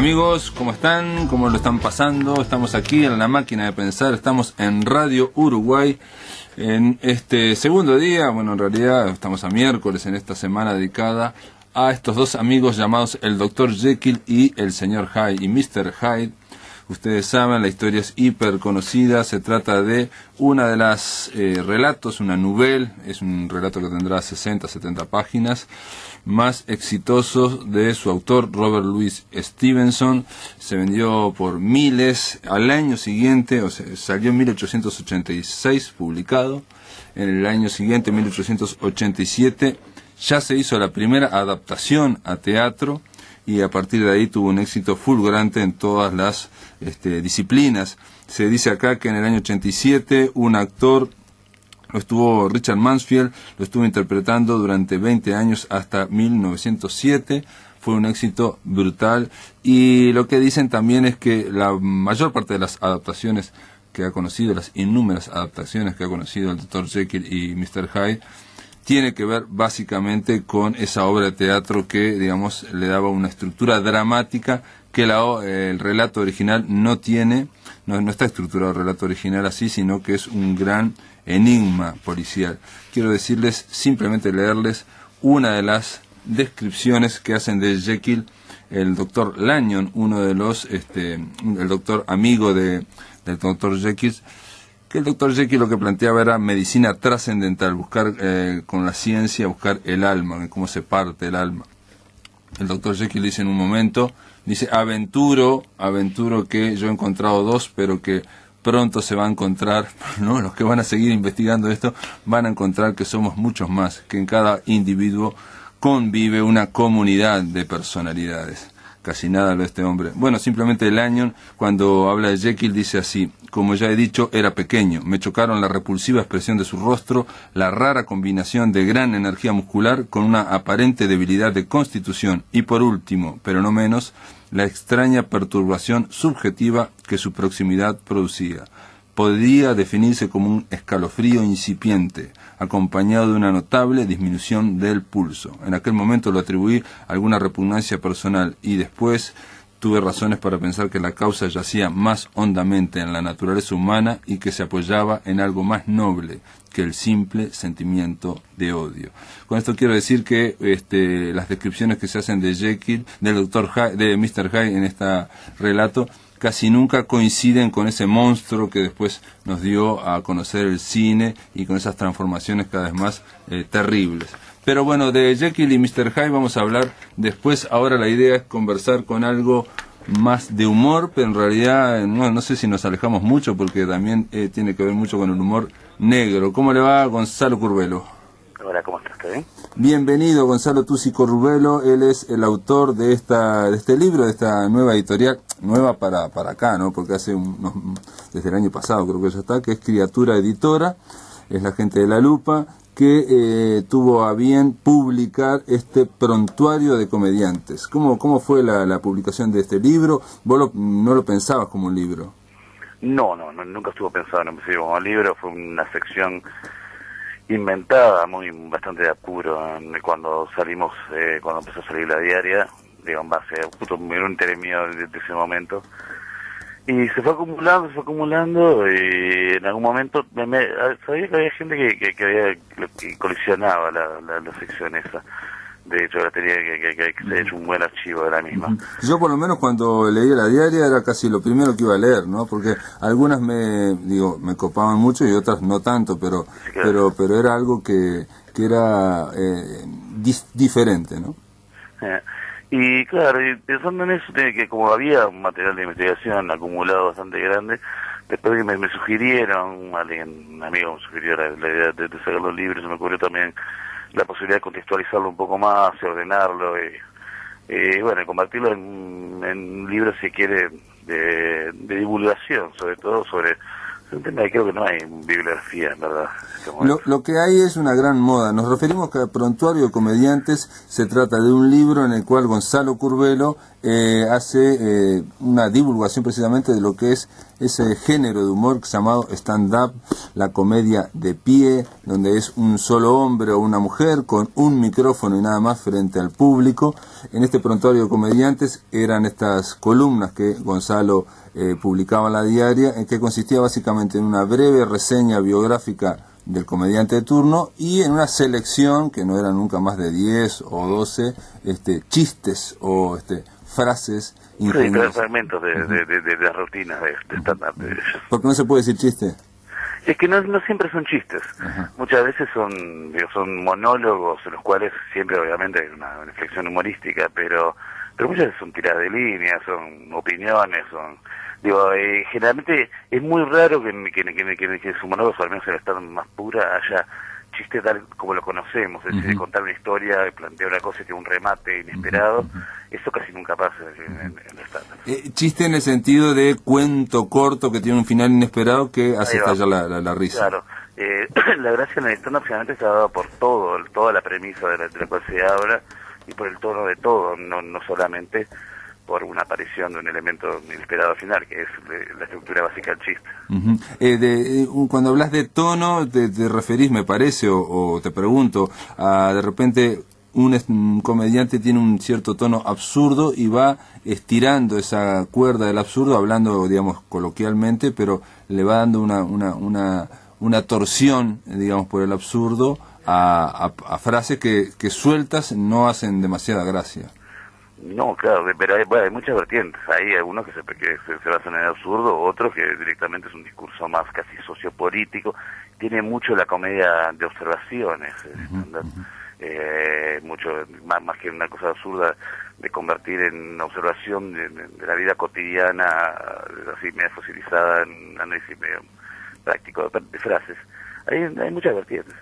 Amigos, ¿cómo están? ¿Cómo lo están pasando? Estamos aquí en La Máquina de Pensar, estamos en Radio Uruguay en este segundo día, bueno, en realidad estamos a miércoles en esta semana dedicada a estos dos amigos llamados el Dr. Jekyll y el Sr. Hyde, y Mr. Hyde. Ustedes saben, la historia es hiper conocida, se trata de una de las relatos, una novela, es un relato que tendrá 60, 70 páginas, más exitosos de su autor, Robert Louis Stevenson. Se vendió por miles al año siguiente, o sea, salió en 1886 publicado, en el año siguiente, 1887, ya se hizo la primera adaptación a teatro, y a partir de ahí tuvo un éxito fulgurante en todas las disciplinas. Se dice acá que en el año 87 un actor, Richard Mansfield, lo estuvo interpretando durante 20 años hasta 1907, fue un éxito brutal, y lo que dicen también es que la mayor parte de las adaptaciones que ha conocido, las innúmeras adaptaciones que ha conocido el Dr. Jekyll y Mr. Hyde, tiene que ver básicamente con esa obra de teatro que, digamos, le daba una estructura dramática que el relato original no tiene. No está estructurado el relato original así, sino que es un gran enigma policial. Quiero decirles, simplemente leerles una de las descripciones que hacen de Jekyll el doctor Lanyon, uno de los, el doctor amigo del doctor Jekyll, que el doctor Jekyll lo que planteaba era medicina trascendental, buscar con la ciencia, buscar el alma, cómo se parte el alma. El doctor Jekyll dice en un momento, dice, aventuro que yo he encontrado dos, pero que pronto se va a encontrar, ¿no? Los que van a seguir investigando esto van a encontrar que somos muchos más, que en cada individuo convive una comunidad de personalidades. Casi nada lo de este hombre. Bueno, simplemente Lanyon, cuando habla de Jekyll, dice así: como ya he dicho, era pequeño. Me chocaron la repulsiva expresión de su rostro, la rara combinación de gran energía muscular con una aparente debilidad de constitución y, por último, pero no menos, la extraña perturbación subjetiva que su proximidad producía. Podría definirse como un escalofrío incipiente, acompañado de una notable disminución del pulso. En aquel momento lo atribuí a alguna repugnancia personal, y después tuve razones para pensar que la causa yacía más hondamente en la naturaleza humana y que se apoyaba en algo más noble que el simple sentimiento de odio. Con esto quiero decir que las descripciones que se hacen de Jekyll, del Dr. Hyde, de Mr. Hyde en este relato, casi nunca coinciden con ese monstruo que después nos dio a conocer el cine, y con esas transformaciones cada vez más terribles. Pero bueno, de Jekyll y Mr. Hyde vamos a hablar después. Ahora la idea es conversar con algo más de humor, pero en realidad no sé si nos alejamos mucho, porque también tiene que ver mucho con el humor negro. ¿Cómo le va, Gonzalo Curbelo? Hola, ¿cómo estás? ¿Está bien? Bienvenido, Gonzalo Tusi Curbelo. Él es el autor de este libro, de esta nueva editorial, nueva para acá, ¿no? Porque desde el año pasado creo que ya está, que es Criatura Editora, es la gente de La Lupa, que tuvo a bien publicar este prontuario de comediantes. ¿Cómo fue la publicación de este libro? ¿Vos no lo pensabas como un libro? No, nunca estuvo pensado en como un libro. Fue una sección inventada, bastante de apuro, cuando empezó a salir la diaria, digamos, base justo en un interés mío de ese momento. Y se fue acumulando, y en algún momento sabía que había gente que coleccionaba la sección esa. De hecho, la tenía que se ha hecho un buen archivo de la misma. Yo por lo menos cuando leía la diaria era casi lo primero que iba a leer, ¿no? Porque algunas me copaban mucho y otras no tanto, pero Sí, claro. pero era algo que era diferente, ¿no? Y claro, y pensando en eso, que como había un material de investigación acumulado bastante grande, después que me sugirieron, un amigo me sugirió la idea de sacar los libros, se me ocurrió también la posibilidad de contextualizarlo un poco más, ordenarlo, y bueno, convertirlo en libros, si quiere, de divulgación, sobre todo sobre un tema que creo que no hay bibliografía, en verdad. Lo que hay es una gran moda. Nos referimos que el Prontuario de Comediantes se trata de un libro en el cual Gonzalo Curbelo hace una divulgación precisamente de lo que es ese género de humor llamado stand-up, la comedia de pie, donde es un solo hombre o una mujer con un micrófono y nada más frente al público. En este prontuario de comediantes eran estas columnas que Gonzalo publicaba en la diaria, en que consistía básicamente en una breve reseña biográfica del comediante de turno y en una selección, que no eran nunca más de 10 o 12, chistes o frases ingeniosas. Sí, fragmentos de las rutinas de stand-up de ellos. ¿Por qué no se puede decir chiste? Es que no siempre son chistes. Ajá. Muchas veces son monólogos, en los cuales siempre obviamente hay una inflexión humorística, pero muchas veces son tiradas de líneas, son opiniones, generalmente es muy raro que en su monólogo, al menos en el estado más pura, haya chiste tal como lo conocemos, es decir, de contar una historia, de plantear una cosa y tiene un remate inesperado. Eso casi nunca pasa en el stand-up. Chiste en el sentido de cuento corto que tiene un final inesperado que hace estallar la risa. Claro. La gracia en el stand-up generalmente está dada por toda la premisa de la cual se habla y por el tono de todo, no solamente por una aparición de un elemento inesperado final, que es la estructura básica del chiste. Cuando hablas de tono, te referís, me parece, o te pregunto, a de repente un comediante tiene un cierto tono absurdo y va estirando esa cuerda del absurdo, hablando, digamos, coloquialmente, pero le va dando una torsión, digamos, por el absurdo a frases que sueltas no hacen demasiada gracia. No, claro, pero hay muchas vertientes. Hay algunos que se basan en el absurdo, otros que directamente es un discurso más casi sociopolítico. Tiene mucho la comedia de observaciones, mucho más que una cosa absurda de convertir en una observación de la vida cotidiana, así medio fosilizada, en análisis medio práctico de frases. Hay muchas vertientes.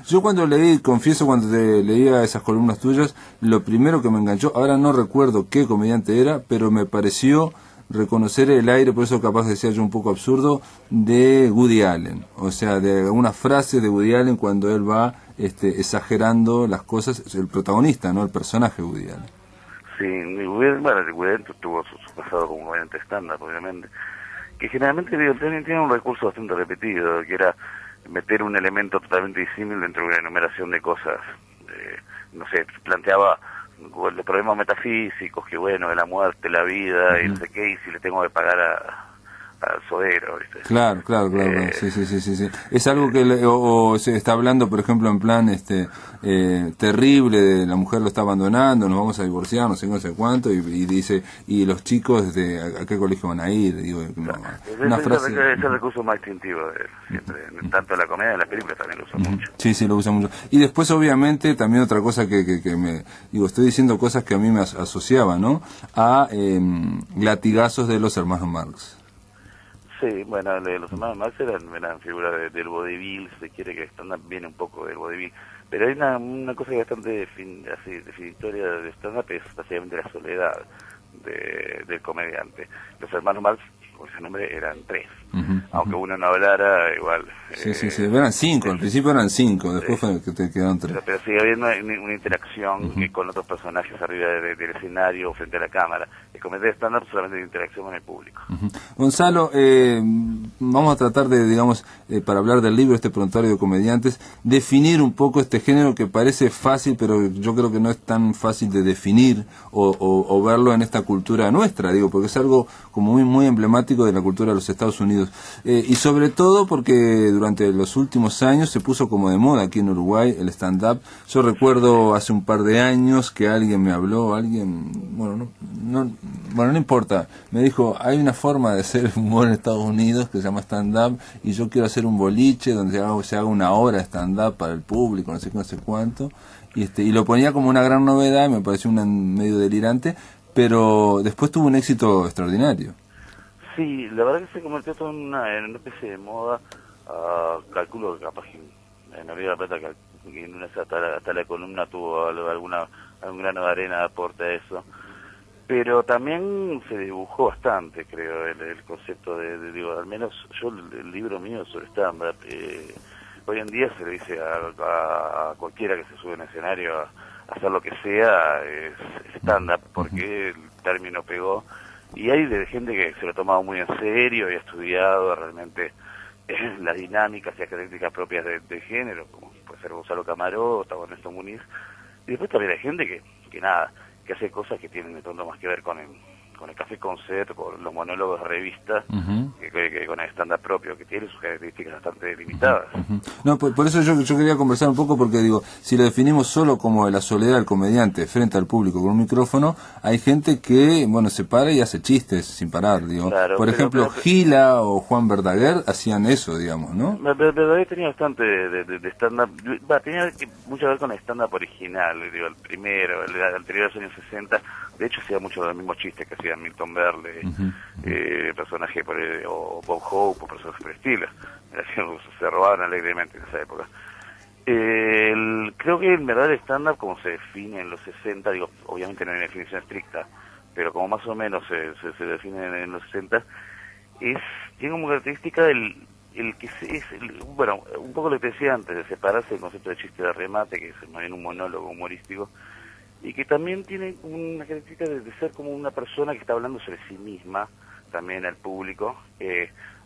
Yo cuando confieso, cuando te leía esas columnas tuyas, lo primero que me enganchó, ahora no recuerdo qué comediante era, pero me pareció reconocer el aire, por eso capaz decía yo un poco absurdo, de Woody Allen. O sea, de algunas frases de Woody Allen cuando él va exagerando las cosas, el protagonista, no el personaje Woody Allen. Sí, Woody Allen tuvo su pasado como comediante estándar, obviamente, que generalmente tiene un recurso bastante repetido, que era meter un elemento totalmente disímil dentro de una enumeración de cosas. No sé, planteaba los problemas metafísicos, que bueno, de la muerte, la vida, y no sé qué, y si le tengo que pagar al sodero, ¿viste? Claro. Sí. Es algo que o se está hablando, por ejemplo, en plan terrible, de la mujer lo está abandonando, nos vamos a divorciar, no sé cuánto, y dice, y los chicos ¿a qué colegio van a ir? Digo, no, una frase. Es el recurso más instintivo de él, siempre, tanto en la comedia, en las películas también lo usa mucho. Sí, lo usa mucho. Y después, obviamente, también otra cosa que estoy diciendo cosas que a mí me asociaba, ¿no? A latigazos de los hermanos Marx. Sí, bueno, los hermanos Marx eran figuras del vodevil, si se quiere, que stand-up viene un poco del vodevil, pero hay una cosa que bastante definitoria de stand-up, es básicamente la soledad del comediante. Los hermanos Marx, por ese nombre, eran 3, aunque uno no hablara, igual. Sí, eran 5, al principio eran 5, después fue que te quedaron 3. Pero sigue habiendo una interacción con otros personajes arriba del escenario o frente a la cámara. El comediante stand-up solamente tiene interacción con el público. Gonzalo, vamos a tratar de, digamos, para hablar del libro, este prontuario de comediantes, definir un poco este género que parece fácil, pero yo creo que no es tan fácil de definir o verlo en esta cultura nuestra, digo, porque es algo como muy emblemático de la cultura de los Estados Unidos. Y sobre todo porque durante los últimos años se puso como de moda aquí en Uruguay el stand-up. Yo recuerdo hace un par de años que alguien me habló, no importa, me dijo, hay una forma de hacer humor en Estados Unidos que se llama stand-up y yo quiero hacer un boliche donde se haga una hora de stand-up para el público, no sé cuánto, y lo ponía como una gran novedad, me pareció medio delirante, pero después tuvo un éxito extraordinario. Sí, la verdad que se convirtió todo en una especie de moda. Calculo que capaz que en Río de la Plata, hasta la columna tuvo algún grano de arena de aporte a eso. Pero también se dibujó bastante, creo, el concepto digo, al menos yo, el libro mío sobre stand-up, hoy en día se le dice a cualquiera que se sube en escenario hacer lo que sea es stand-up, porque el término pegó. Y hay de gente que se lo ha tomado muy en serio y ha estudiado realmente las dinámicas y características propias del género, como puede ser Gonzalo Camarota o Ernesto Muniz. Y después también hay gente que nada, que hace cosas que tienen de pronto más que ver con el café concept, con los monólogos de revista, que con el estándar propio, que tiene sus características bastante limitadas. No, por eso yo quería conversar un poco, porque digo, si lo definimos solo como la soledad del comediante frente al público con un micrófono, hay gente que, bueno, se para y hace chistes sin parar, digo. Claro, por ejemplo, Gila o Juan Verdaguer hacían eso, digamos, ¿no? Verdaguer tenía bastante de stand-up, tenía mucho que ver con el stand-up original, digo, el primero, el anterior a los años 60. De hecho, hacía mucho de los mismos chistes que hacía Milton Berle, personaje o Bob Hope, o personajes por el estilo. Se robaban alegremente en esa época. Creo que en verdad el stand-up, como se define en los 60, digo, obviamente no hay una definición estricta, pero como más o menos se define en los 60, tiene como característica bueno, un poco lo que te decía antes, de separarse del concepto de chiste de remate, que es más bien un monólogo humorístico, y que también tiene una característica de ser como una persona que está hablando sobre sí misma, también al público,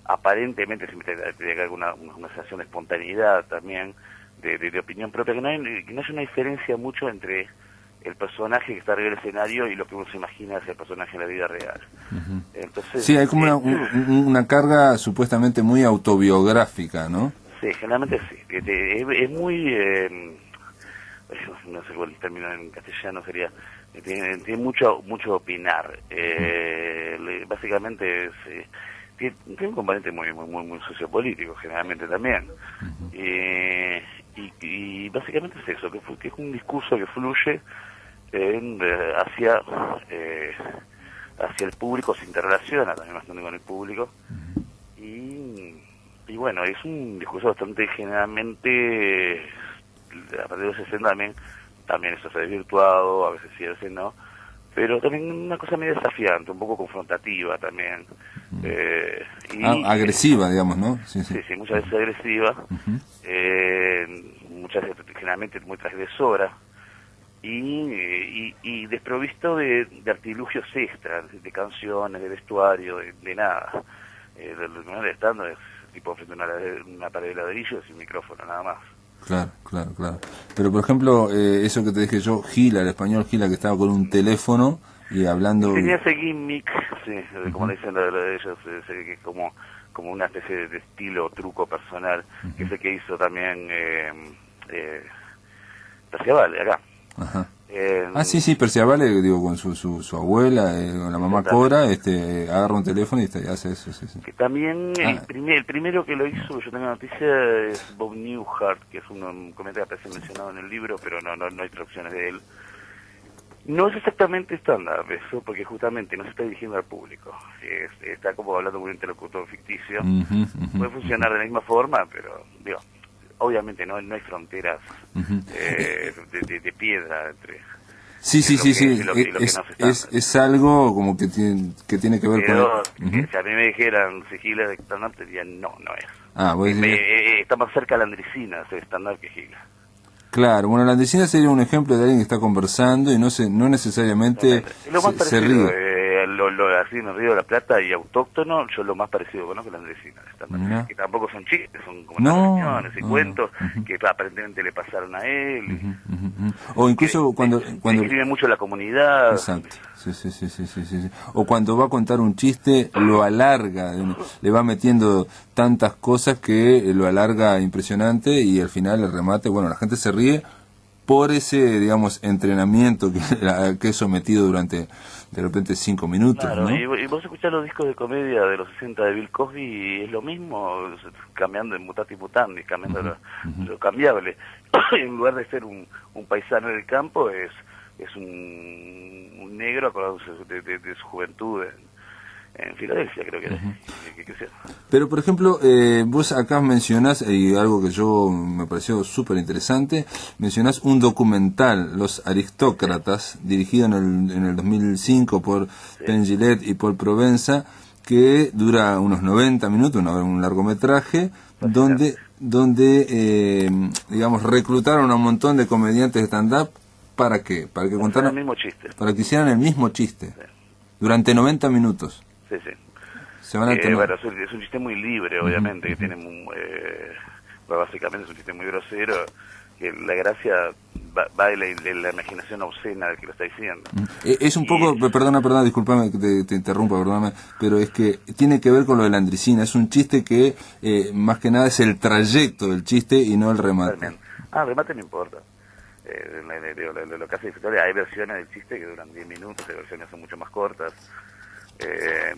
aparentemente siempre tiene que haber una sensación de espontaneidad también, de opinión propia, que no haya una diferencia mucho entre el personaje que está arriba del escenario y lo que uno se imagina es el personaje en la vida real. Entonces, sí, hay como una carga supuestamente muy autobiográfica, ¿no? Sí, generalmente sí. Es muy... no sé cuál el término en castellano sería, tiene mucho opinar. Básicamente tiene un componente muy sociopolítico generalmente también. Y básicamente es eso, que es un discurso que fluye hacia el público, se interrelaciona también bastante con el público. Y bueno, es un discurso bastante generalmente... A partir de los 60 también eso se ha desvirtuado, a veces sí, a veces no, pero también una cosa medio desafiante, un poco confrontativa también. Agresiva, digamos, ¿no? Sí, muchas veces agresiva, muchas veces generalmente muy transgresora, y desprovisto de artilugios extras, de canciones, de vestuario, de nada. El estando es tipo frente a una pared de ladrillo sin micrófono, nada más. Claro. Pero, por ejemplo, eso que te dije yo, Gila, el español Gila, que estaba con un teléfono y hablando... Tenía ese gimmick, sí, como le dicen lo de ellos, que es como una especie de estilo, truco personal, que es el que hizo también Perciabal, de acá. Ajá. Sí, Perciabal, digo, con su abuela, con la mamá Cora, agarra un teléfono y hace eso, sí. Que también el primero que lo hizo, yo tengo noticia, es Bob Newhart, que es un comediante que aparece mencionado en el libro, pero no hay traducciones de él. No es exactamente estándar eso, porque justamente no se está dirigiendo al público. Está como hablando con un interlocutor ficticio. Puede funcionar de la misma forma, pero, digo, obviamente no hay fronteras de piedra entre... Sí. Es algo como que tiene que ver con... Si a mí me dijeran si Gila es stand-up, te dirían no es. Está más cerca de la Andresina ese stand-up que Gila. Claro, bueno, la Andresina sería un ejemplo de alguien que está conversando y no necesariamente se ríe. Así en el Río de la Plata y autóctono, yo lo más parecido conozco es la Andresina, que tampoco son chistes, son como narraciones y cuentos que aparentemente le pasaron a él. O incluso cuando escribe mucho la comunidad. Exacto. Sí. O cuando va a contar un chiste, lo alarga, le va metiendo tantas cosas que lo alarga impresionante y al final el remate, bueno, la gente se ríe por ese, digamos, entrenamiento que es sometido durante, de repente, 5 minutos. Claro, ¿no? y vos escuchás los discos de comedia de los 60 de Bill Cosby y es lo mismo, cambiando en mutati mutandi, cambiando lo cambiable. En lugar de ser un paisano del campo, es un negro acordándose de su juventud en Filadelfia, creo que era. Pero, por ejemplo, vos acá mencionás, y algo que yo me pareció súper interesante, mencionás un documental, Los Aristócratas, dirigido en el 2005 por Penn Jillette y Paul Provenza, que dura unos 90 minutos, un largometraje, donde digamos, reclutaron a un montón de comediantes de stand-up ¿para qué? Para que contaran el mismo chiste. Para que hicieran el mismo chiste. Sí. Durante 90 minutos. Sí, sí. Se van a tener... Bueno, es un chiste muy libre, obviamente, que tiene básicamente es un chiste muy grosero, que la gracia va de la imaginación obscena del que lo está diciendo. Es un poco, perdona, discúlpame que te interrumpa, perdóname, pero es que tiene que ver con lo de la andricina. Es un chiste que más que nada es el trayecto del chiste y no el remate. Realmente. El remate no importa. Lo que hace disfrutar, hay versiones del chiste que duran 10 minutos, hay versiones que son mucho más cortas.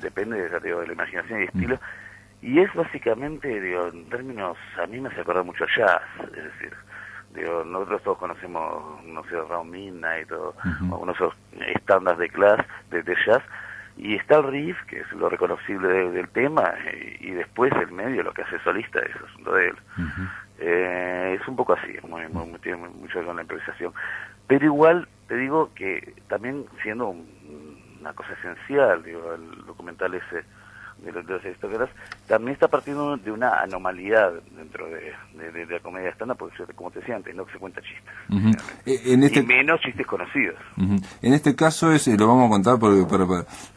Depende de la imaginación y estilo. Y es básicamente, en términos, a mí me hace acordar mucho al jazz, es decir, nosotros todos conocemos, no sé, Round Midnight o algunos de esos estándares de jazz, y está el riff, que es lo reconocible del tema, y después el medio, lo que hace solista, es asunto de él. Es un poco así, tiene mucho que ver con la improvisación. Pero igual, te digo que también siendo una cosa esencial, el documental ese de los aristócratas, también está partiendo de una anomalidad dentro de la comedia estándar, porque como te decía antes, no se cuenta chistes. Y menos chistes conocidos. En este caso lo vamos a contar porque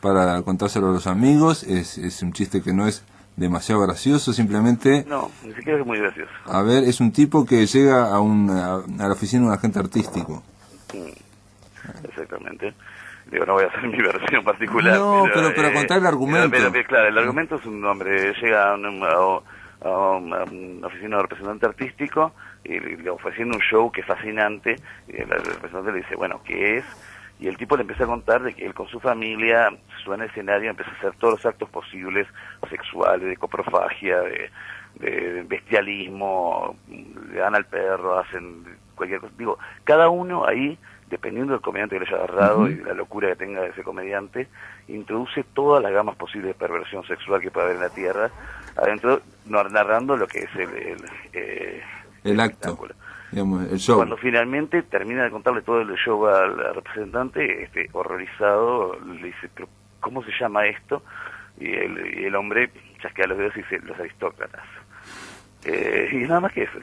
para contárselo a los amigos, es un chiste que no es demasiado gracioso, simplemente... No, ni siquiera es muy gracioso. A ver, es un tipo que llega a la oficina de un agente artístico. Exactamente. No voy a hacer mi versión particular. No, pero contar el argumento. Pero claro, el argumento es un hombre, llega a una oficina de representante artístico y le ofreciendo un show que es fascinante, y el representante le dice, bueno, ¿qué es? Y el tipo le empieza a contar de que él con su familia sube al escenario y empieza a hacer todos los actos posibles, sexuales, de coprofagia, de bestialismo, le dan al perro, hacen cualquier cosa. Digo, cada uno ahí, dependiendo del comediante que le haya agarrado y de la locura que tenga ese comediante, introduce todas las gamas posibles de perversión sexual que puede haber en la Tierra, adentro narrando lo que es el acto, digamos, el show. Cuando finalmente termina de contarle todo el show al representante, horrorizado, le dice, pero ¿cómo se llama esto? Y el hombre chasquea los dedos y dice, los aristócratas. Y nada más que eso.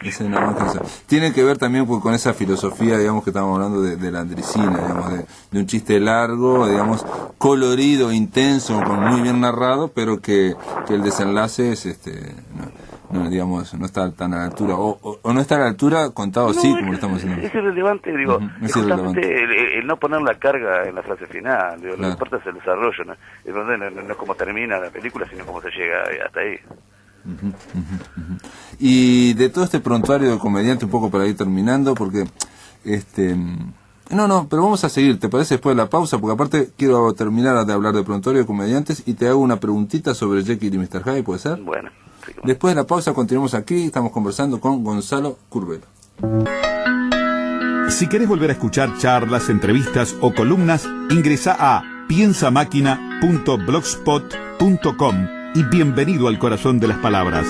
Tiene que ver también con esa filosofía, digamos, que estamos hablando de la andricina, digamos, de un chiste largo, digamos, colorido, intenso, muy bien narrado, pero que el desenlace es digamos, no está tan a la altura, o no está a la altura contado así, como lo estamos haciendo. Es irrelevante, digo, es justamente el no poner la carga en la frase final, digo, lo que importa es el desarrollo, no es cómo termina la película, sino cómo se llega hasta ahí. Y de todo este prontuario de comediante, un poco para ir terminando, porque pero vamos a seguir, ¿te parece después de la pausa? Porque aparte quiero terminar de hablar de prontuario de comediantes y te hago una preguntita sobre Jekyll y Mr. Hyde, ¿puede ser? Bueno, sí, después de la pausa continuamos aquí, estamos conversando con Gonzalo Curbelo. Si querés volver a escuchar charlas, entrevistas o columnas, ingresa a piensamáquina.blogspot.com y bienvenido al corazón de las palabras.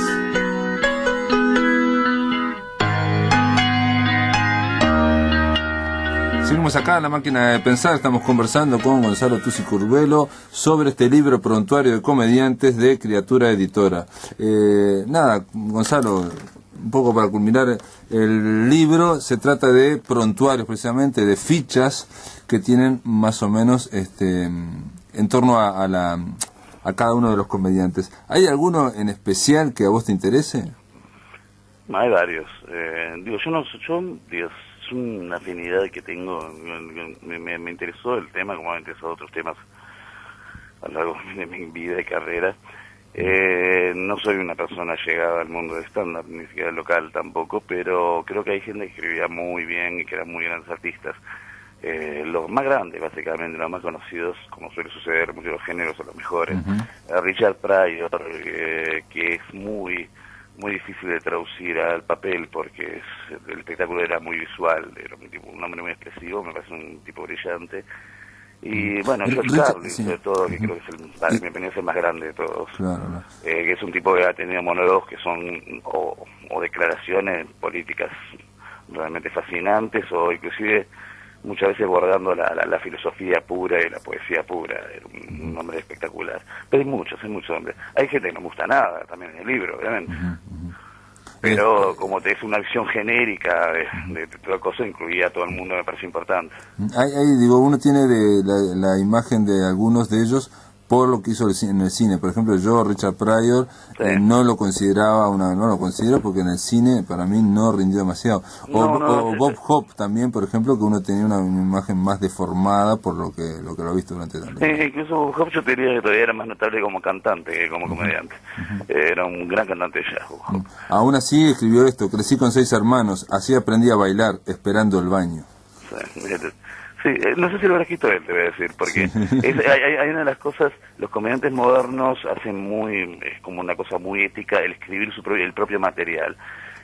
Seguimos acá en la máquina de pensar, estamos conversando con Gonzalo Tusi Curbelo sobre este libro Prontuario de Comediantes de Criatura Editora. Gonzalo, un poco para culminar el libro, se trata de prontuarios precisamente, de fichas que tienen más o menos en torno a cada uno de los comediantes. ¿Hay alguno en especial que a vos te interese? Hay varios. Es una afinidad que tengo. Me interesó el tema, como me interesado otros temas a lo largo de mi vida y carrera. No soy una persona llegada al mundo de stand-up, ni siquiera local tampoco, pero creo que hay gente que escribía muy bien y que eran muy grandes artistas. Los más grandes, básicamente, los más conocidos, como suele suceder en muchos de los géneros, son los mejores. Richard Pryor, que es muy difícil de traducir al papel porque el espectáculo era muy visual, era un hombre muy expresivo, me parece un tipo brillante. Y bueno, George Carlin, sobre todo, que creo que es mi opinión es el más grande de todos. Claro. Que es un tipo que ha tenido monólogos que son o declaraciones políticas realmente fascinantes, o inclusive muchas veces guardando la filosofía pura y la poesía pura. Era un hombre espectacular. Pero hay muchos hombres. Hay gente que no me gusta nada también en el libro, obviamente. pero como es una visión genérica de toda cosa, incluía a todo el mundo, me parece importante. Ahí digo, uno tiene de la imagen de algunos de ellos por lo que hizo en el cine. Por ejemplo, yo, Richard Pryor, Sí. no lo consideraba no lo considero porque en el cine para mí no rindió demasiado. O Bob Hope también, por ejemplo, que uno tenía una imagen más deformada por lo que lo ha visto durante tanto tiempo. Incluso Bob Hope yo te diría que todavía era más notable como cantante que como comediante. Era un gran cantante de jazz, Bob Hope. Aún así escribió esto: crecí con 6 hermanos, así aprendí a bailar, esperando el baño. Sí, no sé si lo habrá escrito él, te voy a decir, porque hay una de las cosas, los comediantes modernos hacen es como una cosa muy ética el escribir el propio material.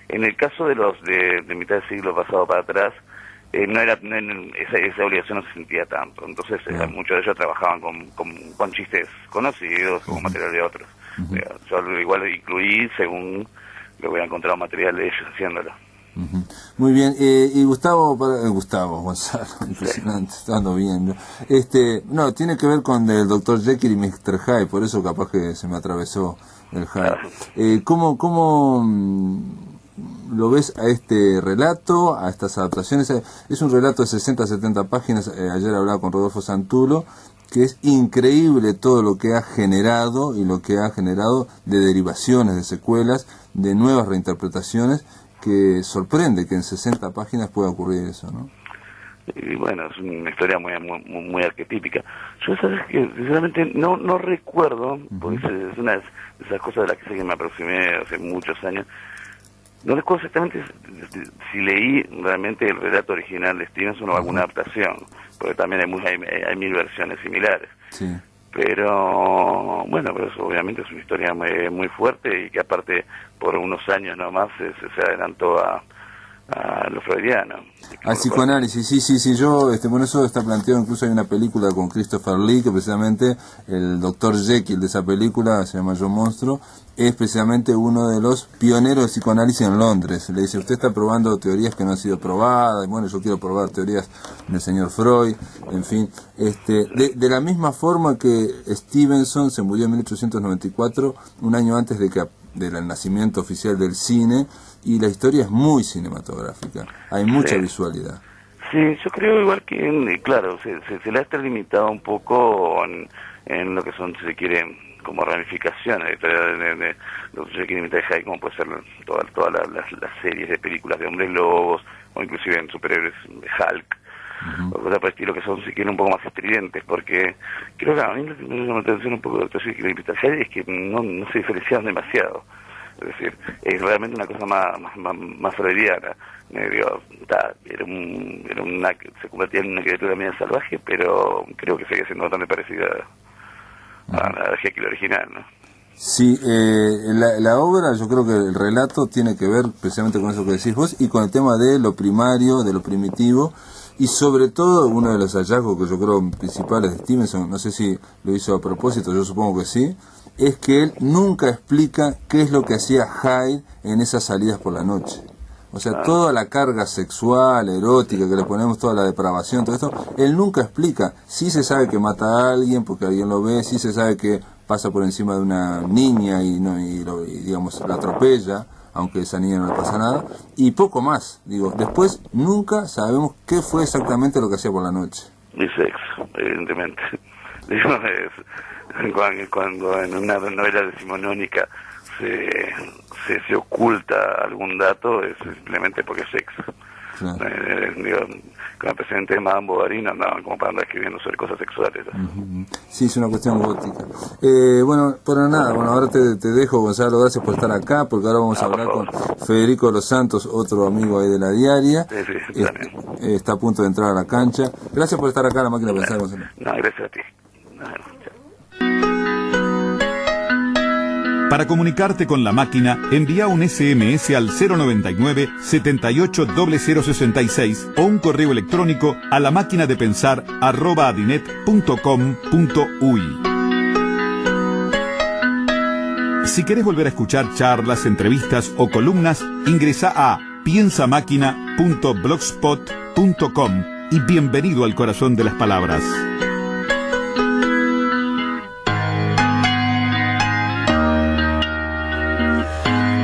En el caso de los de mitad del siglo pasado para atrás, esa obligación no se sentía tanto. Entonces, muchos de ellos trabajaban con chistes conocidos, con material de otros. Yo igual lo incluí según lo hubiera encontrado material de ellos haciéndolo. Muy bien, y Gustavo Gonzalo, impresionante, está dando bien, ¿no? No, tiene que ver con el Dr. Jekyll y Mr. Hyde, por eso capaz que se me atravesó el Hyde. ¿Cómo lo ves a este relato, a estas adaptaciones? Es un relato de 60-70 páginas, ayer hablaba con Rodolfo Santulo, que es increíble todo lo que ha generado y lo que ha generado de derivaciones, de secuelas, de nuevas reinterpretaciones, que sorprende que en 60 páginas pueda ocurrir eso, ¿no? Y bueno, es una historia muy arquetípica. Yo, sabes que sinceramente no recuerdo, porque es una de esas cosas de las que sé que me aproximé hace muchos años. No recuerdo exactamente si leí realmente el relato original de Stevenson o alguna adaptación, porque también hay 1000 versiones similares. Sí. Pero bueno, pero eso obviamente es una historia muy fuerte y que aparte por unos años nomás se adelantó a lo freudiano. Al psicoanálisis, sí, yo, bueno, eso está planteado, incluso hay una película con Christopher Lee, que precisamente el Dr. Jekyll de esa película, se llama Yo Monstruo, es precisamente uno de los pioneros de psicoanálisis en Londres. Le dice, usted está probando teorías que no han sido probadas, y bueno, yo quiero probar teorías del señor Freud, en fin. De la misma forma que Stevenson se murió en 1894, un año antes del nacimiento oficial del cine, y la historia es muy cinematográfica, hay mucha visualidad. Sí, yo creo igual que, claro, se le ha extralimitado un poco en lo que son, si se quiere, como ramificaciones de lo que se quiere imitar de Hyde, como puede ser todas las series de películas de hombres lobos, o inclusive en superhéroes de Hulk, o cosas por el estilo que son, si quieren, un poco más estridentes, porque creo que a mí lo que me llama la atención un poco de lo que quiere imitar Hyde es que no se diferencian demasiado. Es decir, es realmente una cosa más freudiana. Se convertía en una criatura medio salvaje, pero creo que sigue siendo bastante parecida a la Jekyll original, ¿no? Sí, la obra, yo creo que el relato tiene que ver precisamente con eso que decís vos y con el tema de lo primario, de lo primitivo, y sobre todo uno de los hallazgos que yo creo principales de Stevenson, no sé si lo hizo a propósito, yo supongo que sí, es que él nunca explica qué es lo que hacía Hyde en esas salidas por la noche. O sea, toda la carga sexual, erótica que le ponemos, toda la depravación, todo esto, él nunca explica. Sí se sabe que mata a alguien porque alguien lo ve, sí se sabe que pasa por encima de una niña y digamos, la atropella, aunque a esa niña no le pasa nada, y poco más. Digo, después nunca sabemos qué fue exactamente lo que hacía por la noche. Y sexo, evidentemente. Digo, cuando en una novela decimonónica se oculta algún dato, es simplemente porque es sexo. Claro. Con el presidente de Madame Bovary no andaban como para andar escribiendo sobre cosas sexuales. Sí, es una cuestión gótica. Bueno, pero nada, ahora te dejo, Gonzalo, gracias por estar acá, porque ahora vamos a hablar con Federico de los Santos, otro amigo ahí de la diaria. Sí, está a punto de entrar a la cancha. Gracias por estar acá en La Máquina de Pensar, Gonzalo. No, gracias a ti. Para comunicarte con La Máquina, envía un SMS al 099 780066 o un correo electrónico a lamaquinadepensar@adinet.com.uy. Si querés volver a escuchar charlas, entrevistas o columnas, ingresa a piensamáquina.blogspot.com y bienvenido al corazón de las palabras.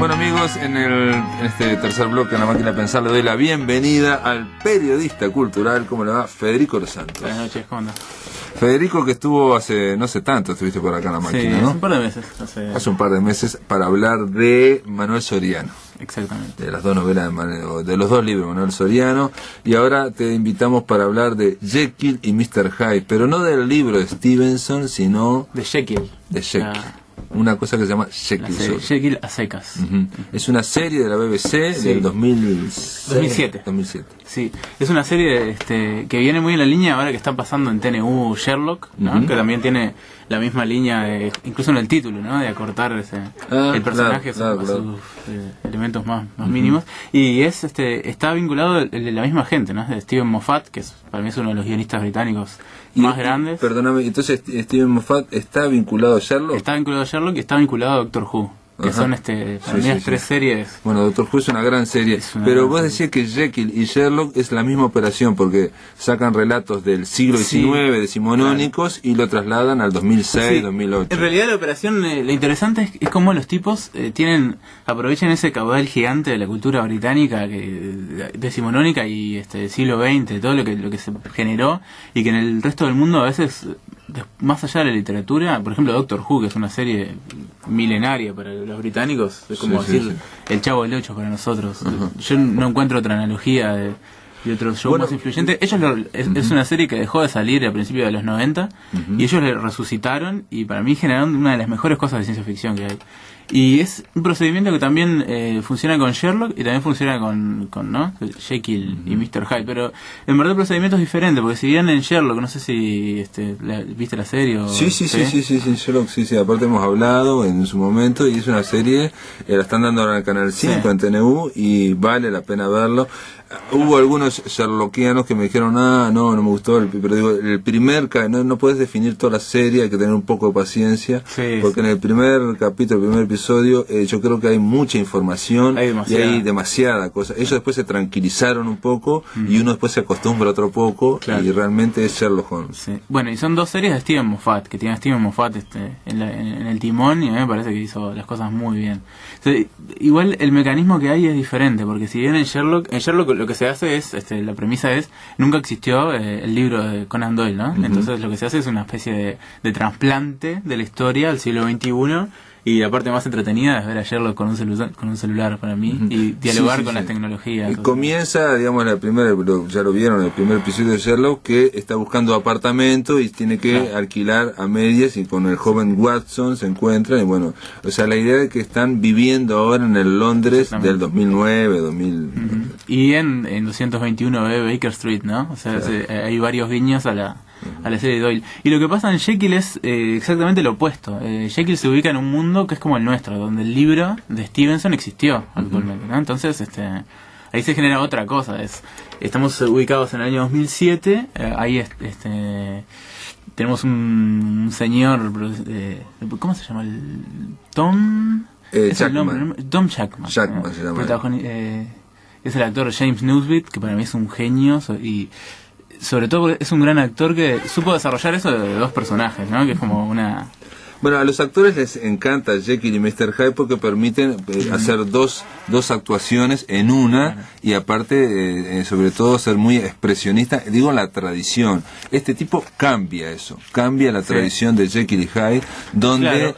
Bueno amigos, en este tercer bloque de La Máquina de Pensar le doy la bienvenida al periodista cultural, ¿cómo le va? Federico Los Santos. Buenas noches, ¿cómo andás? Federico, que estuvo hace, no sé tanto, estuviste por acá en La Máquina, sí, ¿no? Hace un par de meses. Hace un par de meses para hablar de Manuel Soriano. Exactamente. De las dos novelas de los dos libros de Manuel Soriano. Y ahora te invitamos para hablar de Jekyll y Mr. Hyde, pero no del libro de Stevenson, sino de Jekyll. De Jekyll. Una cosa que se llama Jekyll. Jekyll a secas. Es una serie de la BBC del 2007. Sí, es una serie que viene muy en la línea ahora que está pasando en TNU Sherlock, ¿no? Que también tiene la misma línea, incluso en el título, ¿no? De acortar el personaje a sus elementos más mínimos. Y está vinculado de la misma gente, ¿no? De Steven Moffat, que para mí es uno de los guionistas británicos más grandes. Perdóname, entonces Steven Moffat está vinculado a Sherlock. Está vinculado a Sherlock y está vinculado a Doctor Who. Que son para mí tres series. Bueno, Doctor Who es una gran serie, pero vos decías que Jekyll y Sherlock es la misma operación porque sacan relatos del siglo XIX decimonónicos y lo trasladan al 2006, 2008. En realidad la operación, lo interesante es cómo los tipos aprovechan ese caudal gigante de la cultura británica decimonónica y siglo XX, todo lo que se generó y que en el resto del mundo a veces, más allá de la literatura, por ejemplo Doctor Who, que es una serie milenaria para los británicos, es como decir el Chavo del Ocho para nosotros. Yo no encuentro otra analogía de otro show más influyente. Ellos es una serie que dejó de salir a principios de los 90 y ellos le resucitaron y para mí generaron una de las mejores cosas de ciencia ficción que hay. Y es un procedimiento que también funciona con Sherlock y también funciona con ¿no? Jekyll y Mr. Hyde, pero en verdad el procedimiento es diferente, porque si bien en Sherlock, no sé si viste la serie o... Sí, Sherlock, sí, aparte hemos hablado en su momento y es una serie, la están dando ahora en el Canal 5 en TNU y vale la pena verlo. Hubo algunos sherlockianos que me dijeron, no me gustó, pero digo, el primer, no puedes definir toda la serie, hay que tener un poco de paciencia, porque en el primer capítulo, el primer episodio, yo creo que hay mucha información y hay demasiada cosa. Ellos después se tranquilizaron un poco y uno después se acostumbra otro poco y realmente es Sherlock Holmes. Sí. Bueno, y son dos series de Steven Moffat, que tiene a Steven Moffat en el timón y a mí me parece que hizo las cosas muy bien. Entonces, igual el mecanismo que hay es diferente, porque si bien en Sherlock lo que se hace es, la premisa es, nunca existió el libro de Conan Doyle, ¿no? Entonces lo que se hace es una especie de trasplante de la historia al siglo XXI. Y la parte más entretenida es ver a Sherlock con un celular para mí y dialogar con las tecnologías. Comienza, digamos, ya lo vieron, el primer episodio de Sherlock, que está buscando apartamento y tiene que alquilar a medias y con el joven Watson se encuentran. Y bueno, o sea, la idea de que están viviendo ahora en el Londres del 2009, 2000. Y en 221B Baker Street, ¿no? O sea, hay varios guiños a la serie de Doyle. Y lo que pasa en Jekyll es exactamente lo opuesto. Jekyll se ubica en un mundo que es como el nuestro, donde el libro de Stevenson existió actualmente, ¿no? Entonces, ahí se genera otra cosa. Estamos ubicados en el año 2007. Ahí tenemos un señor, ¿cómo se llama? Tom Jackman. Tom Jackman. Jackman se llama. Es el actor James Newsby, que para mí es un genio y sobre todo es un gran actor que supo desarrollar eso de dos personajes, ¿no? Que es como una... Bueno, a los actores les encanta Jekyll y Mr. Hyde porque permiten hacer dos actuaciones en una y aparte, sobre todo, ser muy expresionista. Digo, la tradición. Este tipo cambia eso, cambia la tradición de Jekyll y Hyde, donde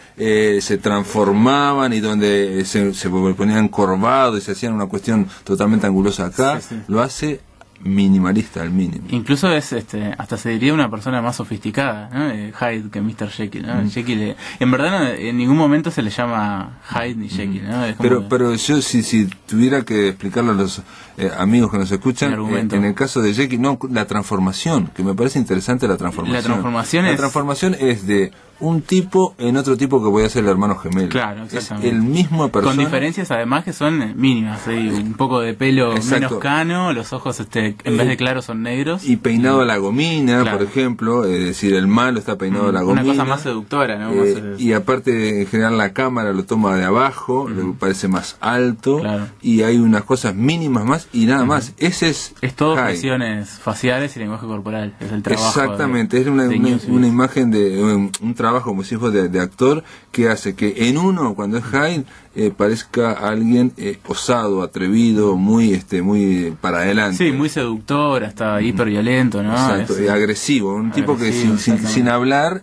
se transformaban y donde se ponían encorvados y se hacían una cuestión totalmente angulosa. Acá lo hace minimalista al mínimo. Incluso es hasta se diría una persona más sofisticada, ¿no? Hyde que Mr. Jekyll, ¿no? Jekyll, en verdad en ningún momento se le llama Hyde ni Jekyll, ¿no? Pero yo si tuviera que explicarlo a los amigos que nos escuchan, en el caso de Jekyll, la transformación, que me parece interesante la transformación es de un tipo en otro tipo que voy a ser el hermano gemelo. Claro, exactamente. Es el mismo persona. Con diferencias además que son mínimas. Un poco de pelo menos cano, los ojos en vez de claros son negros. Y peinado a la gomina, por ejemplo. Es decir, el malo está peinado a la gomina. Una cosa más seductora, ¿no? Y aparte, en general, la cámara lo toma de abajo, le parece más alto. Claro. Y hay unas cosas mínimas más y nada más. Ese es todo expresiones faciales y lenguaje corporal. Es el trabajo. Exactamente. Es una imagen de un trabajo trabajo, como si fuera de actor, que hace que en uno, cuando es Hyde, parezca alguien osado, atrevido, muy para adelante. Sí, muy seductor, hasta hiperviolento, ¿no? Exacto, agresivo, un tipo que sin hablar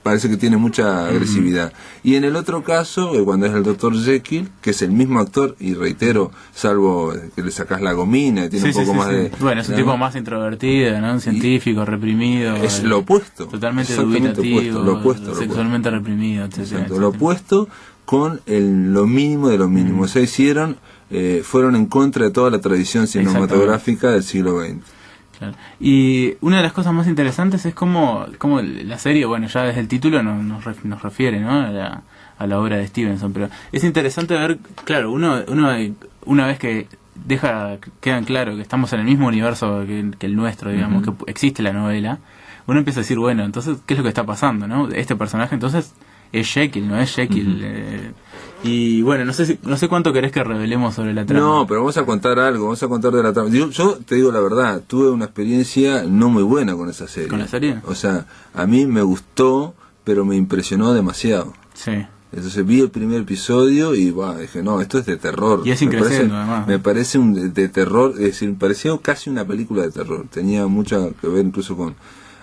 parece que tiene mucha agresividad. Y en el otro caso, cuando es el Dr. Jekyll, que es el mismo actor, y reitero, salvo que le sacás la gomina, tiene un poco más de... Bueno, es un tipo más introvertido, ¿no? Un científico, reprimido. Es lo opuesto. Totalmente dubitativo, lo opuesto. Sexualmente reprimido, etcétera. Lo opuesto con lo mínimo de lo mínimo. O sea, fueron en contra de toda la tradición cinematográfica del siglo XX. Claro. Y una de las cosas más interesantes es cómo la serie, bueno, ya desde el título nos refiere, ¿no? a la obra de Stevenson, pero es interesante ver, claro, uno una vez que quedan claro que estamos en el mismo universo que el nuestro, digamos, que existe la novela, uno empieza a decir, bueno, entonces, ¿qué es lo que está pasando, no? Este personaje, entonces, es Jekyll, no es Jekyll. Y bueno, no sé cuánto querés que revelemos sobre la trama. No, pero vamos a contar algo, vamos a contar de la trama. Yo te digo la verdad, tuve una experiencia no muy buena con esa serie. ¿Con la serie? O sea, a mí me gustó, pero me impresionó demasiado. Sí. Entonces vi el primer episodio y dije, no, esto es de terror. Y es increciendo, además. Me parece de terror, es decir, me pareció casi una película de terror. Tenía mucho que ver incluso con...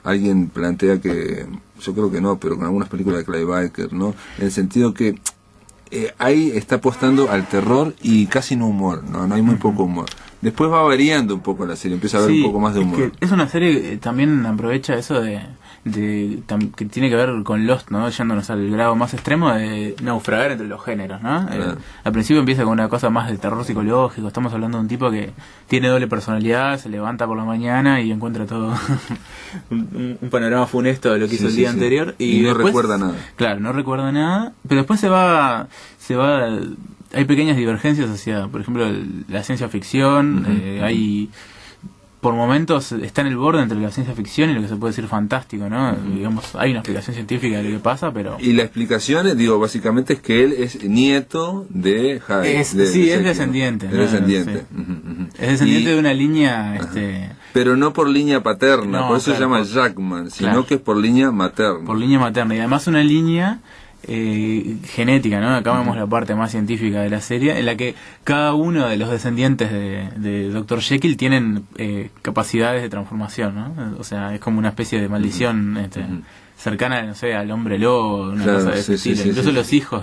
Alguien plantea que, yo creo que no, pero con algunas películas de Clive Barker, ¿no? En el sentido que ahí está apostando al terror y casi no humor, no hay muy poco humor. Después va variando un poco la serie, empieza a haber un poco más de humor. Es una serie que también aprovecha eso que tiene que ver con Lost, ¿no? Yéndonos al grado más extremo de naufragar entre los géneros, ¿no? Claro. Al principio empieza con una cosa más de terror psicológico, estamos hablando de un tipo que tiene doble personalidad, se levanta por la mañana y encuentra todo un panorama funesto de lo que hizo el día anterior y no después, recuerda nada. Claro, no recuerda nada, pero después se va hay pequeñas divergencias hacia, por ejemplo, la ciencia ficción, hay... Por momentos está en el borde entre la ciencia ficción y lo que se puede decir fantástico, ¿no? Digamos, hay una explicación científica de lo que pasa, pero... Y la explicación, básicamente es que él es nieto de Hyde. Es descendiente. ¿No? Es descendiente. Sí. Es descendiente de una línea... Pero no por línea paterna, por eso se llama Jackman, sino que es por línea materna. Por línea materna, y además una línea... genética, ¿no? Acá vemos la parte más científica de la serie, en la que cada uno de los descendientes de Dr. Jekyll tienen capacidades de transformación, ¿no? O sea, es como una especie de maldición cercana, no sé, al hombre lobo, una cosa de ese estilo. Incluso los hijos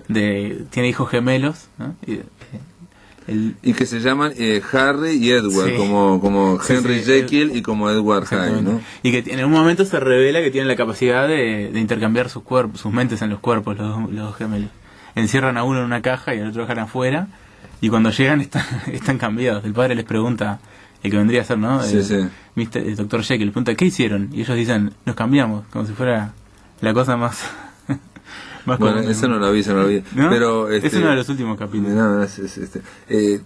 tiene hijos gemelos, ¿no? Y que se llaman Harry y Edward, como Henry Jekyll y como Edward Hyde, ¿no? Y que en un momento se revela que tienen la capacidad de intercambiar sus mentes en los cuerpos, los dos gemelos. Encierran a uno en una caja y al otro dejan afuera, y cuando llegan están cambiados. El padre les pregunta, el que vendría a ser, ¿no? El Dr. Jekyll les pregunta, ¿qué hicieron? Y ellos dicen, nos cambiamos, como si fuera la cosa más... Bueno, esa no la vi, ¿no? Pero es uno de los últimos capítulos.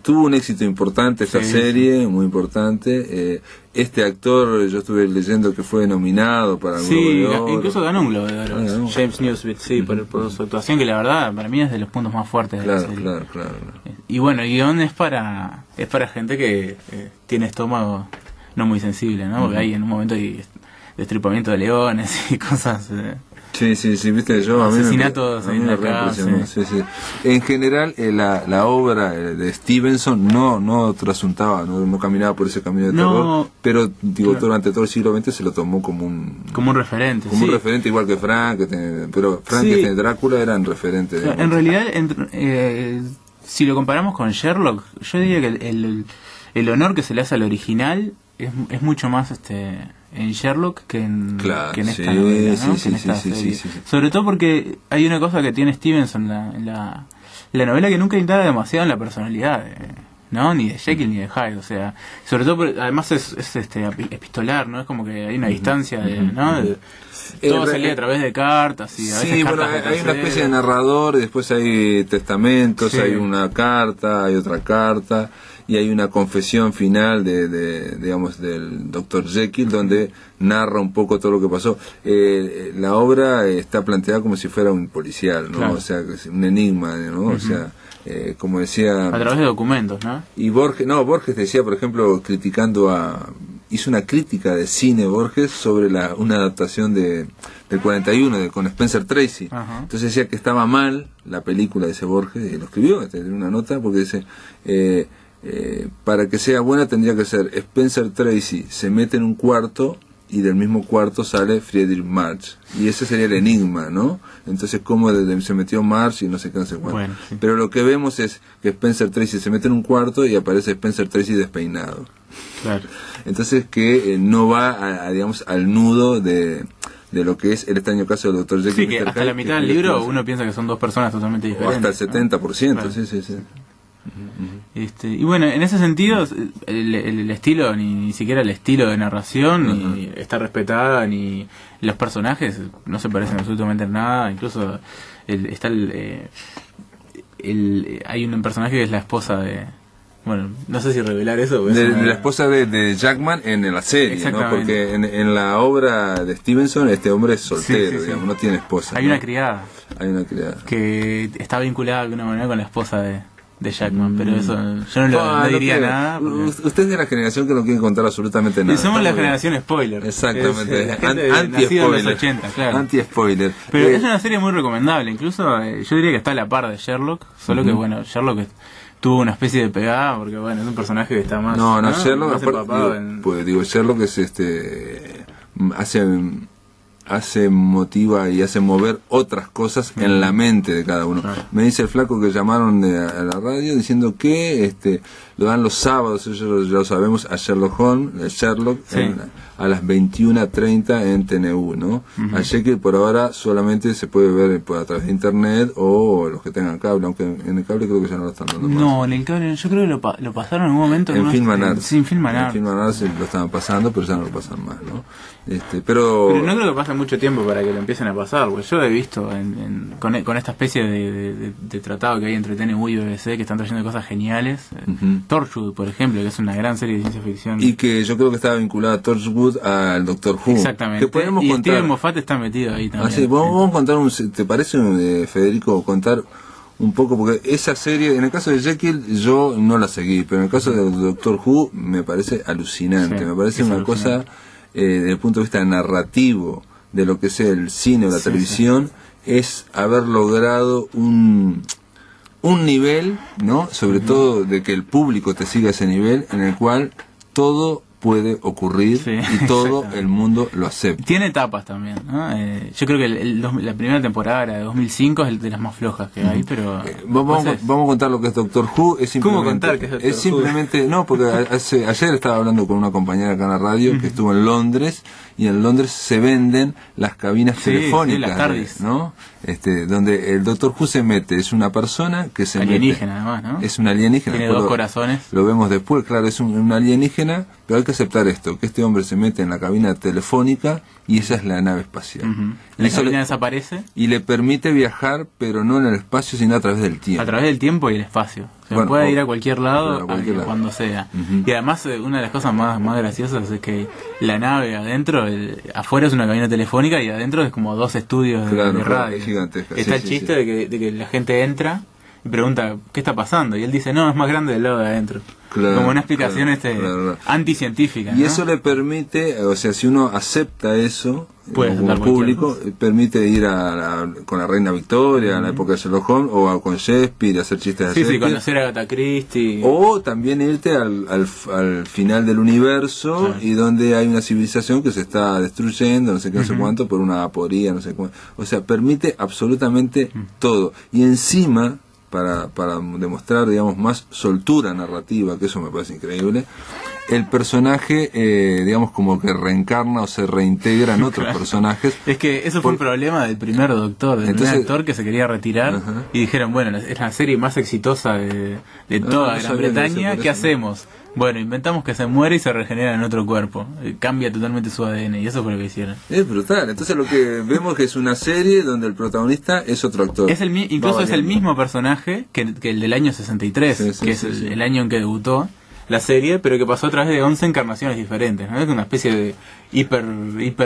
Tuvo un éxito importante esta serie, muy importante. Este actor, yo estuve leyendo que fue nominado para el Globo de Oro. Incluso ganó un Globo de Oro. James Newsby, por su actuación, que la verdad para mí es de los puntos más fuertes de la serie. Claro. Y bueno, el guión es para gente que tiene estómago no muy sensible, ¿no? Porque hay en un momento hay destripamiento de leones y cosas... Sí, viste, asesinatos a mí me reimpresionó. Sí. En general, la obra de Stevenson no trasuntaba, no caminaba por ese camino de terror, pero durante todo el siglo XX se lo tomó como un referente. Como un referente, igual que pero Frankenstein y Drácula eran referentes. En realidad, si lo comparamos con Sherlock, yo diría que el honor que se le hace al original es mucho más en Sherlock que en esta novela, ¿no? Sí. Sobre todo porque hay una cosa que tiene Stevenson en la novela, que nunca indaga demasiado en la personalidad, ¿no? Ni de Jekyll ni de Hyde, o sea, sobre todo además es epistolar, ¿no? Es como que hay una distancia ¿no? Todo se lee a través de cartas y a veces hay una especie de narrador y después hay testamentos, hay una carta, hay otra carta y hay una confesión final digamos del Dr. Jekyll, donde narra un poco todo lo que pasó. La obra está planteada como si fuera un policial, ¿no? Claro. O sea, un enigma, ¿no? O sea, como decía... A través de documentos, ¿no? Y Borges decía, por ejemplo, criticando hizo una crítica de cine Borges sobre una adaptación del 41 con Spencer Tracy. Ajá. Entonces decía que estaba mal la película de ese Borges, y lo escribió en una nota, porque dice, para que sea buena tendría que ser Spencer Tracy se mete en un cuarto y del mismo cuarto sale Friedrich Marx, y ese sería el enigma, ¿no? Entonces cómo se metió Marx y no sé qué, no sé cuánto. Bueno, sí. Pero lo que vemos es que Spencer Tracy se mete en un cuarto y aparece Spencer Tracy despeinado. Claro. Entonces que no va digamos al nudo de lo que es el extraño caso del Dr. Jekyll. Sí, que hasta la mitad del libro uno piensa que son dos personas totalmente o diferentes. hasta el 70%, Claro. sí. Y bueno, en ese sentido, el estilo, ni siquiera el estilo de narración, ni está respetada, ni los personajes no se parecen absolutamente en nada. Incluso hay un personaje que es la esposa de... Bueno, no sé si revelar eso. De la esposa de Jackman en la serie, ¿no? Porque en la obra de Stevenson este hombre es soltero, sí. digamos, no tiene esposa. Hay ¿no? una criada Hay una criada. que está vinculada de alguna manera con la esposa de Jackman, pero eso yo no diría nada. Porque... Usted es de la generación que no quiere contar absolutamente nada. Y somos Está la muy bien. generación spoiler. Exactamente. La gente nacida en los Anti-spoiler. 80, claro. Anti-spoiler. Pero es una serie muy recomendable. Incluso yo diría que está a la par de Sherlock. Solo que, bueno, Sherlock tuvo una especie de pegada porque, bueno, es un personaje que está más... No, Sherlock, más empapado en... pues digo, Sherlock es hace motiva y hace mover otras cosas en la mente de cada uno. Me dice el flaco que llamaron a la radio diciendo que lo dan los sábados, eso ya lo sabemos, a Sherlock Holmes, a las 21:30 en TNU, ¿no? A Jekyll por ahora solamente se puede ver a través de internet o los que tengan cable, aunque en el cable creo que ya no lo están dando más. No, en el cable yo creo que lo pasaron en algún momento en Film and Arts. Sí, en Film and En Arts. Film and Arts lo estaban pasando, pero ya no lo pasan más, ¿no? Pero no creo que pase mucho tiempo para que lo empiecen a pasar, porque yo he visto con esta especie de tratado que hay entre TNU y BBC que están trayendo cosas geniales. Torchwood, por ejemplo, que es una gran serie de ciencia ficción. Y que yo creo que estaba vinculada a Torchwood al Doctor Who. Exactamente. Que podemos y contar. Steven Moffat está metido ahí también. Así, vamos a contar ¿te parece, Federico, contar un poco? Porque esa serie, en el caso de Jekyll, yo no la seguí, pero en el caso del Doctor Who me parece alucinante. Sí, me parece una alucinante. cosa, desde el punto de vista narrativo, de lo que sea el cine o la televisión, es haber logrado un nivel, ¿no? Sobre todo de que el público te siga ese nivel, en el cual todo puede ocurrir y todo el mundo lo acepta. Tiene etapas también, ¿no? Yo creo que la primera temporada, la de 2005, es de las más flojas que hay, pero... Vamos a contar lo que es Doctor Who. Es simplemente, ¿Cómo contar qué es Doctor Who? Es simplemente, no, porque ayer estaba hablando con una compañera acá en la radio que estuvo en Londres, y en Londres se venden las cabinas telefónicas, las TARDIS, ¿no? Donde el Doctor Who se mete, es una persona que se alienígena, mete, además, ¿no? es un alienígena. Tiene dos corazones. Lo vemos después, claro, es un alienígena, pero hay que aceptar esto, que este hombre se mete en la cabina telefónica y esa es la nave espacial. La cabina desaparece. Y le permite viajar, pero no en el espacio, sino a través del tiempo. A través del tiempo y el espacio. O sea, puede ir a cualquier lado, cuando sea. Y además, una de las cosas más graciosas es que la nave adentro, afuera es una cabina telefónica y adentro es como dos estudios de radio. Es gigantesca. Está el chiste de que la gente entra y pregunta, ¿qué está pasando? Y él dice, no, es más grande del lado de adentro. Claro, como una explicación anticientífica, ¿no? Y eso le permite, o sea, si uno acepta eso, como público, cosa. Permite ir con la Reina Victoria, a la época de Sherlock Holmes, o con Shakespeare, hacer chistes de Shakespeare. Sí, conocer a Agatha Christie. O también irte al final del universo, y donde hay una civilización que se está destruyendo, no sé qué, no sé cuánto, por una aporía, no sé cuánto. O sea, permite absolutamente todo. Y encima, para demostrar, digamos, más soltura narrativa, que eso me parece increíble, el personaje, digamos, como que reencarna o se reintegra en otros personajes. Es que eso fue un problema del primer Doctor, del primer actor que se quería retirar, y dijeron, bueno, es la serie más exitosa de toda Gran Bretaña, ¿qué hacemos? Bueno, inventamos que se muere y se regenera en otro cuerpo. Cambia totalmente su ADN, y eso fue lo que hicieron. Es brutal. Entonces lo que vemos que es una serie donde el protagonista es otro actor. Incluso es el mismo personaje que el del año 63, que es el año en que debutó. la serie, pero que pasó a través de 11 encarnaciones diferentes, ¿no? Es una especie de hiper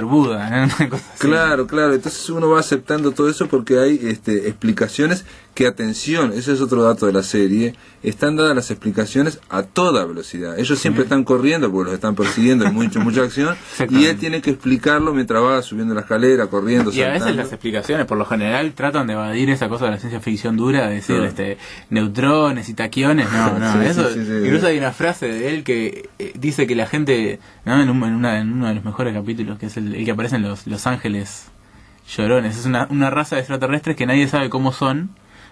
Buda, ¿no? Una cosa así. Claro, entonces uno va aceptando todo eso porque hay explicaciones que, atención, ese es otro dato de la serie, están dadas las explicaciones a toda velocidad. Ellos siempre están corriendo porque los están persiguiendo, hay mucha acción, y él tiene que explicarlo mientras va subiendo la escalera, corriendo, y a saltando. veces las explicaciones, por lo general, tratan de evadir esa cosa de la ciencia ficción dura, de decir neutrones y taquiones, no, Sí, eso, sí, incluso hay una frase de él que dice que la gente, ¿no? en uno de los mejores capítulos, que es el que aparecen los ángeles llorones, es una raza de extraterrestres que nadie sabe cómo son,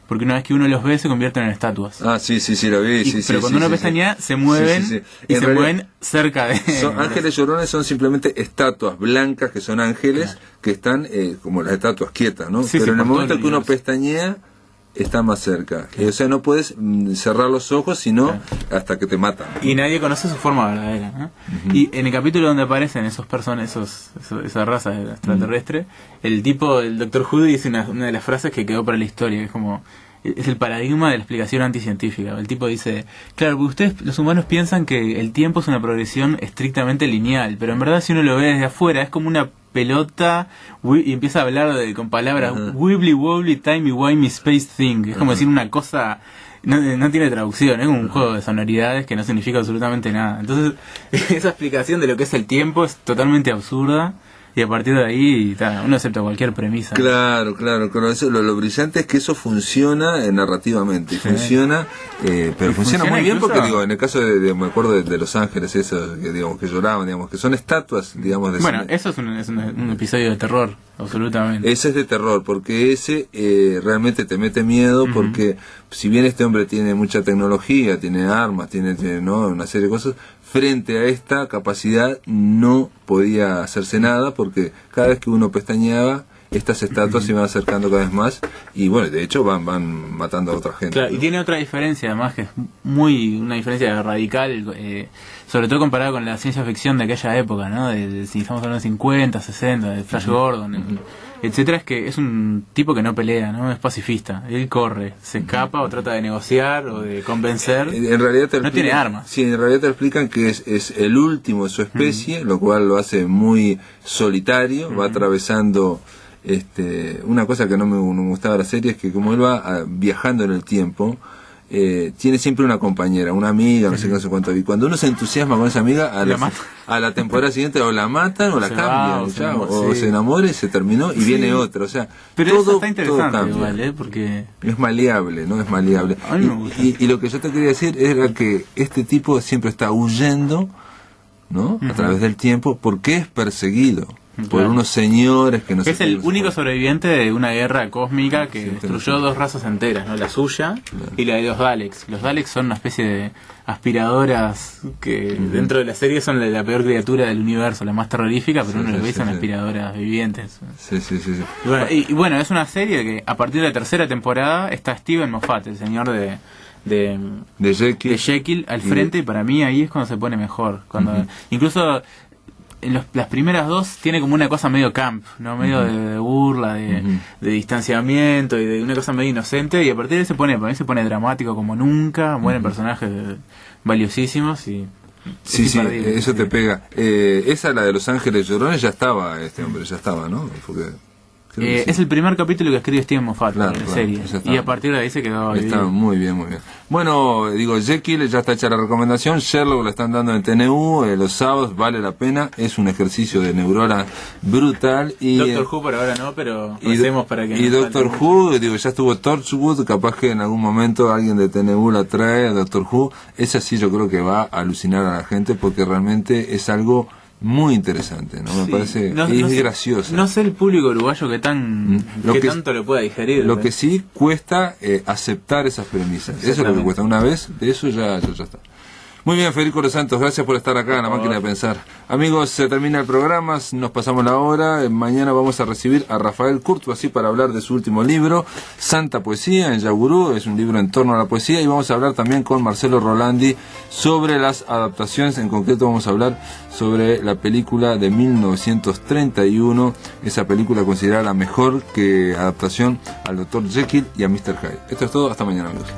porque una vez que uno los ve se convierten en estatuas. Ah, sí, lo vi, pero cuando uno pestañea se mueven y se mueven cerca de... Ángeles llorones son simplemente estatuas blancas que son ángeles, que están como las estatuas quietas, ¿no? Pero en el momento que uno pestañea está más cerca. O sea, no puedes cerrar los ojos sino hasta que te matan. Y nadie conoce su forma verdadera, ¿no? Y en el capítulo donde aparecen esos personas, esa raza extraterrestre, el Dr. Who dice una de las frases que quedó para la historia, que es como... Es el paradigma de la explicación anticientífica. El tipo dice, claro, ustedes, los humanos, piensan que el tiempo es una progresión estrictamente lineal, pero en verdad si uno lo ve desde afuera es como una pelota y empieza a hablar con palabras wibbly wobbly timey wimey space thing. Es como decir una cosa, no tiene traducción, es como un juego de sonoridades que no significa absolutamente nada. Entonces esa explicación de lo que es el tiempo es totalmente absurda. Y a partir de ahí uno acepta cualquier premisa. Claro. Eso, lo brillante es que eso funciona narrativamente. Funciona, pero funciona muy bien porque, digo, en el caso me acuerdo de Los Ángeles, esos que, digamos, que lloraban, digamos, que son estatuas, digamos, de bueno, eso es un episodio de terror, absolutamente. Ese es de terror, porque ese realmente te mete miedo, porque si bien este hombre tiene mucha tecnología, tiene armas, tiene ¿no? una serie de cosas, frente a esta capacidad no podía hacerse nada, porque cada vez que uno pestañeaba, estas estatuas se iban acercando cada vez más, y bueno, de hecho van matando a otra gente. Claro, ¿no? Y tiene otra diferencia, además, que es una diferencia radical, sobre todo comparada con la ciencia ficción de aquella época, ¿no? Si estamos hablando de 50, 60, de Flash Gordon, etcétera, es que es un tipo que no pelea, no es pacifista, él corre, se escapa o trata de negociar o de convencer. En realidad no tiene armas. Sí, en realidad te explican que es el último de su especie, lo cual lo hace muy solitario, va atravesando una cosa que no me gustaba de la serie, es que como él va viajando en el tiempo, tiene siempre una compañera, una amiga, no sé qué, no sé cuánto, y cuando uno se entusiasma con esa amiga, a la temporada siguiente o la matan o la cambian, se enamora y se terminó y viene otra, o sea, pero todo, eso está interesante todo igual, porque es maleable, ¿no? Es maleable. A mí me gusta. Y lo que yo te quería decir era que este tipo siempre está huyendo, ¿no? A través del tiempo, porque es perseguido por unos señores que no sé. Es el único sobreviviente de una guerra cósmica que destruyó dos razas enteras, ¿no? La suya y la de los Daleks. Los Daleks son una especie de aspiradoras que dentro de la serie son la peor criatura del universo, la más terrorífica, pero uno lo ve, son aspiradoras vivientes. Sí. Y bueno, es una serie que a partir de la tercera temporada está Steven Moffat, el señor de Jekyll al frente, y para mí ahí es cuando se pone mejor. Cuando incluso en las primeras dos tiene como una cosa medio camp, ¿no? Medio de burla, de distanciamiento y de una cosa medio inocente, y a partir de ahí para mí se pone dramático como nunca, mueren personajes valiosísimos y... Sí, eso te pega. Esa, la de Los Ángeles Llorones, ya estaba ¿no? Porque... es el primer capítulo que escribe Steven Moffat en la serie, y a partir de ahí se quedó. Está muy bien. Bueno, digo, Jekyll ya está hecha la recomendación, Sherlock la están dando en TNU los sábados, vale la pena, es un ejercicio de neurona brutal. Y Doctor Who por ahora no, pero hacemos para que... Y Doctor Who, digo, ya estuvo Torchwood, capaz que en algún momento alguien de TNU la trae a Doctor Who, esa sí yo creo que va a alucinar a la gente, porque realmente es algo muy interesante, ¿no? Me parece, es gracioso. No sé el público uruguayo que tanto lo pueda digerir. Lo que sí cuesta aceptar esas premisas. Eso es lo que cuesta. Una vez de eso ya está. Muy bien, Federico Los Santos, gracias por estar acá en La Máquina de Pensar. Amigos, se termina el programa, nos pasamos la hora. Mañana vamos a recibir a Rafael Courtois para hablar de su último libro, Santa Poesía, en Yagurú. Es un libro en torno a la poesía. Y vamos a hablar también con Marcelo Rolandi sobre las adaptaciones. En concreto vamos a hablar sobre la película de 1931, esa película considerada la mejor adaptación al Dr. Jekyll y a Mr. Hyde. Esto es todo, hasta mañana, amigos.